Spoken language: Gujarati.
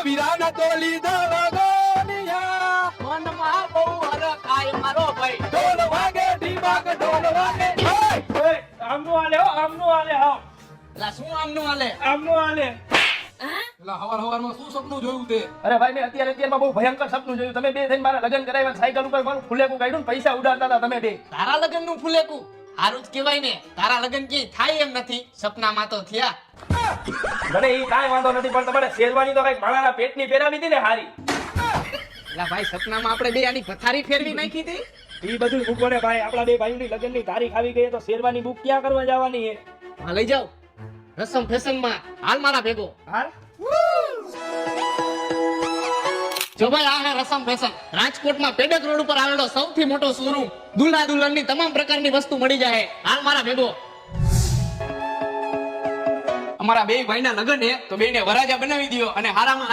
વીરાના તો લીધા વગોનિયા મનમાં બહુ હરખ આય મારો ભાઈ. ઢોલ વાગે ઢીમાક ઢોલ વાગે આમનું હાલે હો, આમનું હાલે હાવ. લા શું આમનું હાલે? આમનું હાલે. એલા હવારમાં શું સપનું જોયું તે? અરે ભાઈ મેં અત્યારમાં બહુ ભયંકર સપનું જોયું. તમે બે થઈને મારા લગ્ન કરાવ્યા, સાયકલ ઉપર મારું ફુલેકું કાઢ્યું ને પૈસા ઉડાડતા હતા તમે બે. તારા લગ્ન નું ફૂલેકું હારું જ કહેવાય ને. તારા લગ્ન ક્યાંય થાય એમ નથી, સપનામાં તો થયા. મને ઈ કાંઈ વાંધો નથી, પણ તમારે શેરવાની તો કઈક મારાના પેટની પહેરાવી હતી ને હારી. લા ભાઈ સપનામાં આપણે બે આની પથારી ફેરવી નાખી હતી. ઈ બધું મૂકો ને ભાઈ, આપણા બે ભાઈઓની લગ્નની તારીખ આવી ગઈ તો શેરવાની બુક ક્યાં કરવા જવાની છે? હા લઈ જાઓ રસમ ફેશન માં. હાલ મારા ભેગો. હાલ. જો ભાઈ આ હે રસમ ફેશન. રાજકોટમાં પેડક રોડ ઉપર આવેલો સૌથી મોટો શોરૂમ. દુલ્હા દુલ્હનની તમામ પ્રકારની વસ્તુ મળી જાય. હાલ મારા ભેગો. અમારા બે ભાઈના લગ્ન છે તો બેને વરાજા બનાવી દો અને હારામાં